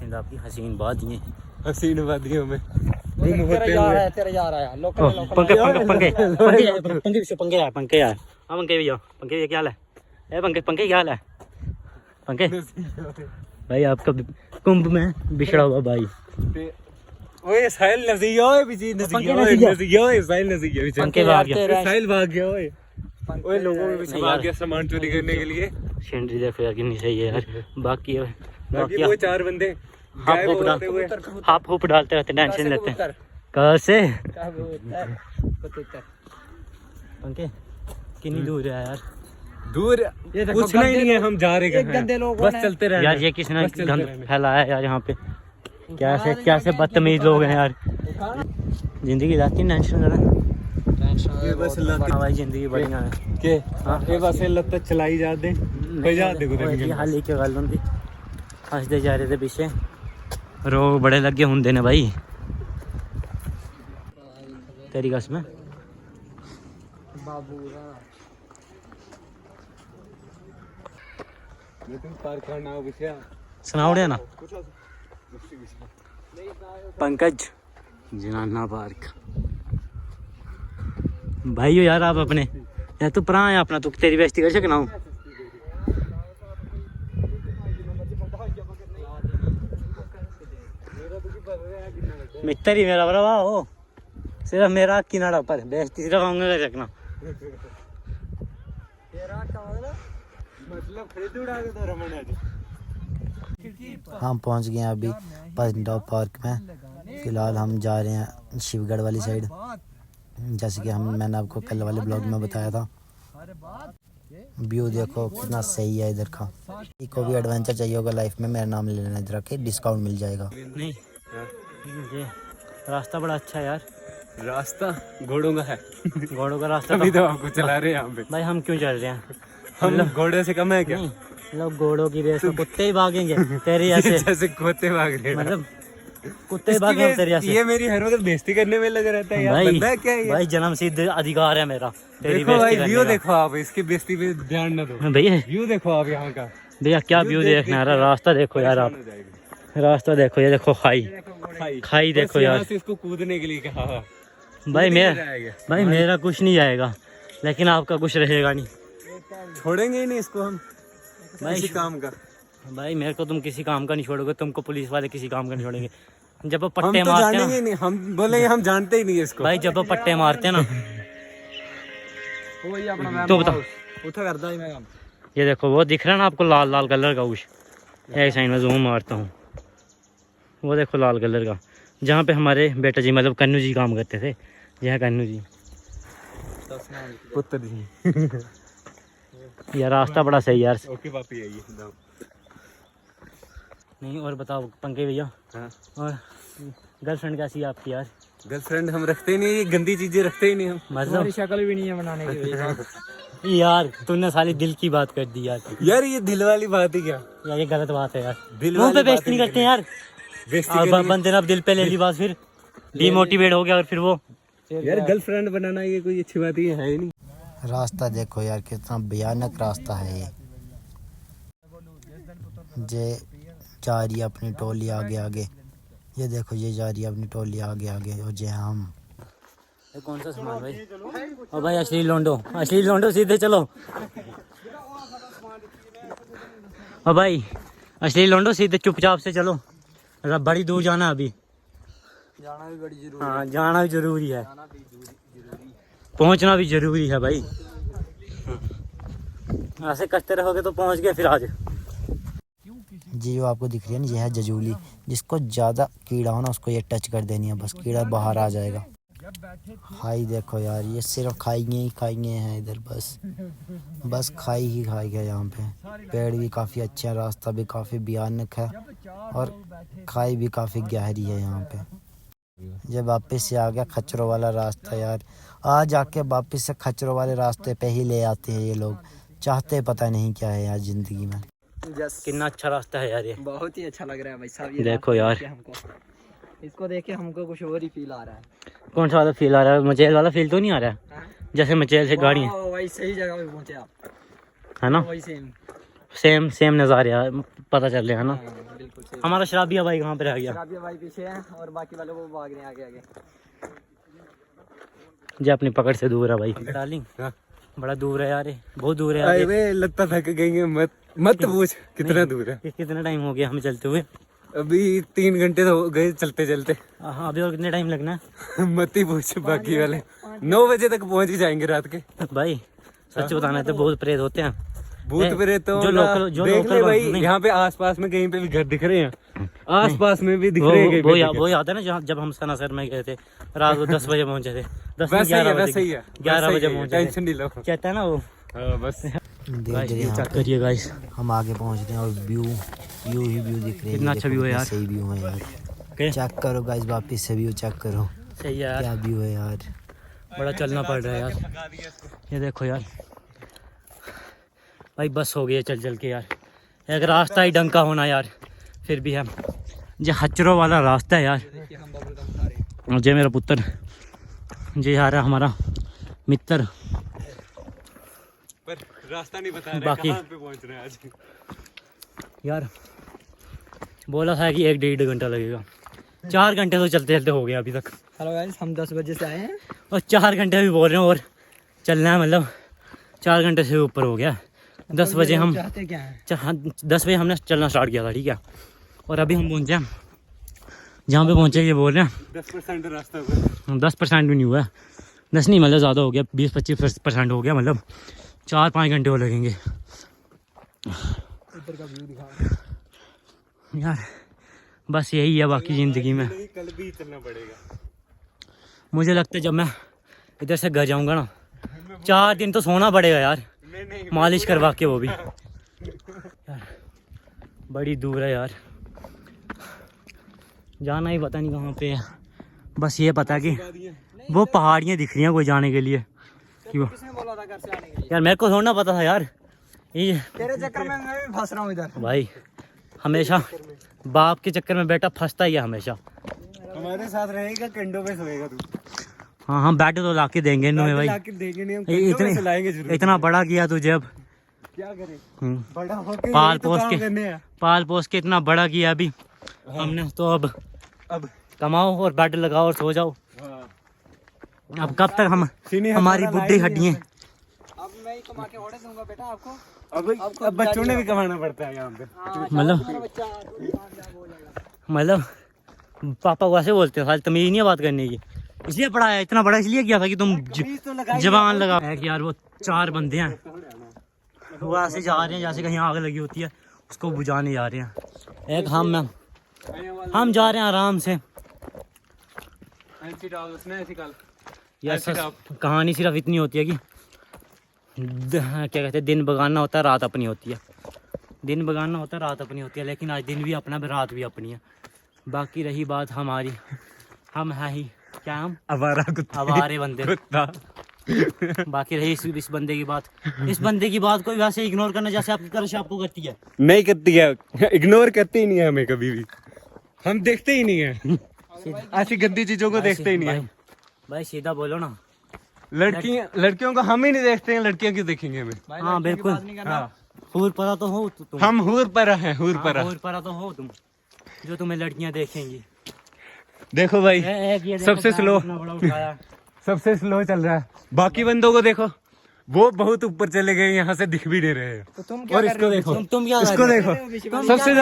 पंजाब की हसीन वादियाँ, हसीन वादियों में तेरा यार है, तेरा यार है लोकल लोकल। पंखे पंखे पंखे पंखे पंखे पंखे यार, पंखे यार, हाँ पंखे भैया, पंखे भैया क्या हाल है? ए पंखे पंखे क्या हाल है? पंखे भाई आपका कुंभ में बिछड़ा हुआ भाई। ओए साहिल नज़िया, ओए बिजी नज़िया, ओए नज़िया, ओए साहिल नज़िया पीछे। पंखे भाग गया, साहिल भाग गया, ओए लोगों के पीछे भाग गया सामान चोरी करने के लिए। सेंट्री देखो यार कितनी सही है यार। बाकी बाकी वो 4 बंदे हाफ हुप डालते रहते, टेंशन लेते हैं। कहाँ से पंखे कितनी दूर है यार? दूर पूछना ही नहीं है, हम जा रहे गंदे लोग बस चलते रहे यार। ये किसने गंद फैलाया यार यहाँ पे? कैसे बदतमीज लोग हैं यार। जिंदगी जाती टेंशन बस भाई, जिंदगी बढ़िया है के ये बस लत चलाई जा दे बजा दे कुछ हाल ही की गल होंदी। हसदे जा रहे थे पीछे, रोग बड़े लगे होंगे ने भाई तेरी कसम। सुनाओ ना पंकज जनाना पार्क भाई हो यार आप अपने यार। तू परा है अपना, तू तेरी बेइज्जती कर सकना हूँ। मित्र ही मेरा भरा हो, सिर्फ मेरा किनारा पर बेइज्जती सिर्फ आऊंगा कर सकना। हम पहुंच गए हैं अभी पत्नीटॉप पार्क में। फिलहाल हम जा रहे हैं शिवगढ़ वाली साइड, जैसे कि मैंने आपको कल वाले ब्लॉग में बताया था। व्यू देखो कितना सही है इधर का। को भी एडवेंचर चाहिए होगा लाइफ में, मेरा नाम ले लेना, इधर के डिस्काउंट मिल जाएगा। नहीं ये रास्ता बड़ा अच्छा है यार। रास्ता घोड़ों का है, घोड़ों का रास्ता अभी तो आपको चला रहे हैं यहाँ पे। भाई हम क्यों चल रहे हैं? हम घोड़े से कम है क्या? लोग घोड़ों की रेस में कुत्ते ही भागेंगे तेरे जैसे कुत्ते भाग रहे हैं, मतलब कुत्ते भागेंगे तेरे जैसे। ये मेरी हर वक्त बेइज्जती करने में लगा रहता है यार। बंदा है क्या ये? भाई जन्म सिद्ध अधिकार है मेरा तेरी देखो भाई बेइज्जती व्यू करने देखो आप, इसकी बेइज्जती पे ध्यान न दो का। भैया व्यू देखो आप यहाँ का। भैया क्या व्यू देखना है? रास्ता देखो यार आप, रास्ता देखो, ये देखो खाई देखो यार। इसको कूदने के लिए कहा भाई मेरा कुछ नहीं जाएगा, लेकिन आपका कुछ रहेगा नहीं। छोड़ेंगे ही नहीं इसको हम किसी काम का। भाई मेरे को तुम किसी काम का नहीं छोड़ोगे, तुमको पुलिस वाले किसी काम का नहीं छोड़ेंगे। जब वो हम पट्टे तो मारते जानेंगे हैं नहीं, हम बोलेंगे हम जानते ही नहीं है इसको। भाई, जब वो पट्टे मारते हैं ना तो बता उठा करता है मैं काम। ये देखो वो दिख रहा है ना आपको, लाल लाल कलर का कुछ एक साइड में जूम मारता हूँ, वो देखो लाल कलर का, जहाँ पे हमारे बेटा जी मतलब कन्नू जी काम करते थे। यह कन्नू जी पुत्र जी। यार रास्ता बड़ा सही यार। ओके पापी आइए नहीं और बताओ पंके भैया, और गर्लफ्रेंड कैसी है आपकी यार? गर्लफ्रेंड हम रखते ही नहीं, ये गंदी चीजें रखते ही नहीं हम। मतलब शक्ल भी नहीं है बनाने की। यार तूने साली दिल की बात कर दी यार। यार ये दिल वाली बात है क्या? यार ये गलत बात है यार, दिल मुंह पे वाली बेइज्जती नहीं करते यार। बंदे ने अब दिल पे ले ली बात, फिर डिमोटिवेट हो गया और फिर वो यार गर्लफ्रेंड बनाना ये कोई अच्छी बात है ही नहीं। रास्ता देखो यार कितना भयानक रास्ता है ये। जा रही है अपनी टोली आगे आगे, ये देखो ये जा रही है अपनी टोली आगे आगे, और जे हम ये कौन सा सामान भाई? ओ भाई असली लोंडो सीधे चलो। ओ भाई असली लोंडो सीधे चुपचाप से चलो, बड़ी दूर जाना है अभी। जाना भी बड़ी जरूरी। हाँ जाना भी जरूरी है, पहुंचना भी जरूरी है भाई। ऐसे करते रहोगे तो पहुंच गए फिर आज। जी जो आपको दिख रही है ना, ये है जजूली। जिसको ज़्यादा कीड़ा हो ना उसको ये टच कर देनी है, बस कीड़ा बाहर आ जाएगा। खाई देखो यार, ये सिर्फ खाएंगे हैं इधर, बस खाई ही है यहाँ पे। पेड़ भी काफ़ी अच्छे हैं, रास्ता भी काफ़ी भयानक है, और खाई भी काफ़ी गहरी है यहाँ पे। जब वापस से आ गया खच्चरों वाला रास्ता यार, आज आके वापस से खच्चरों वाले रास्ते पे ही ले आते हैं ये लोग, चाहते पता नहीं क्या है यार ज़िंदगी में। कितना अच्छा रास्ता है यार ये, बहुत ही अच्छा लग रहा है भाई साहब। ये देखो यार, इसको देख के हमको कुछ और ही फील आ रहा है। कौन सा वाला फील आ रहा है? मचेल वाला फील तो नहीं आ रहा है? जैसे मचेल से गाड़ी है वही सही जगह पे पहुंचे आप, है ना? वही सेम। सेम सेम नज़ारे यार पता चल रहे हैं ना। बिल्कुल सही। हमारा शराबिया भाई कहाँ पे रह गया? शराबिया भाई पीछे हैं और बाकी वाले वो भाग रहे हैं आगे आगे। जी अपनी पकड़ से दूर है भाई डार्लिंग। बड़ा दूर है यार, ये बहुत दूर है यार। अरे लगता थक गई मत पूछ कितना दूर है। ये कितना टाइम हो गया हमें चलते हुए? अभी 3 घंटे तो हो गए चलते चलते। हाँ अभी और कितने टाइम लगना है? मत ही पूछ, बाकी वाले 9 बजे तक पहुंच ही जाएंगे रात के। भाई सच बताना है तो बहुत प्रेत होते हैं। भूत प्रेतों जो लोकल देख ले भाई, यहाँ पे आसपास में कहीं पे भी घर दिख रहे हैं, आसपास में भी दिख रहे हैं। वो याद है ना जहाँ जब हम सनासर में गए थे रात को 10 बजे पहुंचे थे। 10 वैसे ही है, 11 बजे पहुंचे थे। टेंशन नहीं लो। कहता है ना वो। बस चेक करिए गाइस, हम आगे पहुंच रहे हैं और व्यू ही व्यू दिख रहे हैं। कितना अच्छा व्यू है यार। सही व्यू है यार। ओके चेक करो गाइस, वापस से व्यू चेक करो, सही है यार। क्या व्यू है यार। बड़ा चलना पड़ रहा है यार। ये देखो यार भाई बस हो गई है चल चल के यार। एक रास्ता ही ढंग का होना यार, फिर भी हम जो हचरों वाला रास्ता है यार। और जे मेरा पुत्र जे आ रहा हमारा मित्र, पर रास्ता नहीं बता रहे बाकी कहाँ पे पहुंच रहे हैं आज। यार बोला था कि 1-1.5 घंटा लगेगा, 4 घंटे तो चलते चलते हो गए अभी तक। हेलो गाइस, हम 10 बजे से आए हैं और 4 घंटे भी बोल रहे हैं और चलना है, मतलब 4 घंटे से ऊपर हो गया। 10 बजे हम चाहते क्या है? 10 बजे हमने चलना स्टार्ट किया था, ठीक है। और अभी हम पहुँचे हैं जहाँ पे पहुँचे ये बोल रहे हैं 10% रास्ता हुआ। 10% भी नहीं हुआ है, 10 नहीं मतलब ज़्यादा हो गया, 20-25% हो गया, मतलब 4-5 घंटे और लगेंगे ऊपर का व्यू दिखा यार। बस यही है बाकी ज़िंदगी में। कल भी चलना पड़ेगा। मुझे लगता है जब मैं इधर से घर जाऊँगा ना, 4 दिन तो सोना पड़ेगा यार, मालिश करवा के, वो भी यार बड़ी दूर है यार। जाना ही पता नहीं कहाँ पे है, बस ये पता है कि वो पहाड़ियाँ दिख रही हैं कोई जाने के लिए कि वो। किसने बोला था घर से आने के लिए? यार मेरे को थोड़ा ना पता था यार, ये तेरे चक्कर में मैं भी फंस रहा हूँ इधर। भाई हमेशा बाप के चक्कर में बेटा फंसता ही है हमेशा। हमारे साथ रहेगा, कंडों पे सोएगा तू। हाँ हम बैठे तो लाके देंगे इन्होंने भाई, लाके देंगे नहीं, हम कंडों पे सुलाएंगे जरूर। इतना बड़ा किया तुझे अब, क्या करें, हम्म, बड़ा होके पाल यही तो पोस काम के करने हैं। पाल पोस के इतना बड़ा किया अभी हमने, तो अब कमाओ और बेड लगाओ और सो जाओ। अब कब तक हम हमारी बुढ़ी हड्डियाँ। अब मैं ही कमा के ओढ़े दूंगा बेटा आपको। अब बच्चों ने भी कमाना पड़ता है यहाँ पे। मतलब बच्चा बोलेगा। मतलब पापा को ऐसे बोलते हो, खाली तमीज नहीं है बात करने की, इसलिए पढ़ाया, इतना बड़ा इसलिए किया था कि तुम जवान लगा है कि यार वो 4 बंदे हैं, वो ऐसे जा रहे हैं जैसे कहीं आग लगी होती है, उसको बुझाने जा रहे हैं। एक हम जा रहे हैं आराम से यार। कहानी सिर्फ इतनी होती है कि क्या कहते हैं, दिन बगाना होता है रात अपनी होती है, दिन बगाना होता है रात अपनी होती है, लेकिन आज दिन भी अपना रात भी अपनी है। बाकी रही बात हमारी, हम है ही क्या, हम आवारा कुत्ता, आवारे बंदे। बाकी रही इस बंदे की बात, इस बंदे की बात कोई वैसे इग्नोर करना जैसे आपकी कर्श आपको करती है। नहीं करती है, इग्नोर करती ही नहीं है हमें कभी भी, हम देखते ही नहीं है ऐसी गंदी चीजों को, देखते ही नहीं है भाई सीधा बोलो ना। लड़कियों को हम ही नहीं देखते हैं, लड़कियां क्यों देखेंगे हमें? हाँ बिल्कुल, हूर परा तो हो तुम, हम हूर पर हैं, हूर पर। हूर परा तो हो तुम, जो तुम्हें लड़कियां देखेंगी। देखो भाई सबसे स्लो, सबसे स्लो चल रहा है, बाकी बंदों को देखो वो बहुत ऊपर चले गए, यहाँ से दिख भी नहीं रहे हैं। तो तुम क्या और कर इसको रहे देखो, तुम क्या इसको देखो, तुम सबसे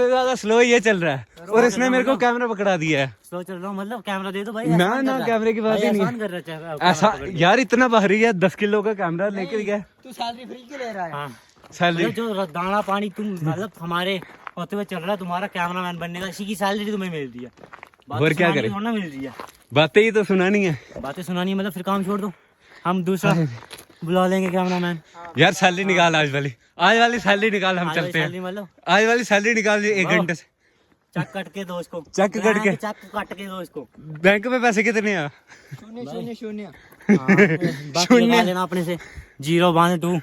ज्यादा स्लो ये चल रहा है, और इसने मेरे को कैमरा पकड़ा दिया है। स्लो चल रहा हूँ मतलब कैमरा दे दो भाई। ना कैमरे की बात ही नहीं है, ऐसा यार इतना भारी है, 10 किलो का कैमरा लेकर गया। तू सैलरी फ्री के ले रहा है? हाँ सैलरी जो दाना पानी तुम मतलब हमारे होते हुए चल रहा है, तुम्हारा कैमरामैन बनने का, इसी की सैलरी तुम्हें मिल रही है। और क्या करें, थोड़ा मिल रही है, बातें ही तो सुनानी है। बातें सुनानी है, मतलब फिर काम छोड़ दो, हम दूसरा बुला लेंगे कैमरामैन। यार सैलरी निकाल, आज वाली सैलरी निकाल, हम चलते हैं। मतलब आज वाली सैलरी निकाल 1 घंटे से। चेक कट के दो इसको, चेक कट के, चेक काट के दो इसको। बैंक में पैसे कितने हैं? 0 0 0। बाकी लगा लेना अपने से 0 1 2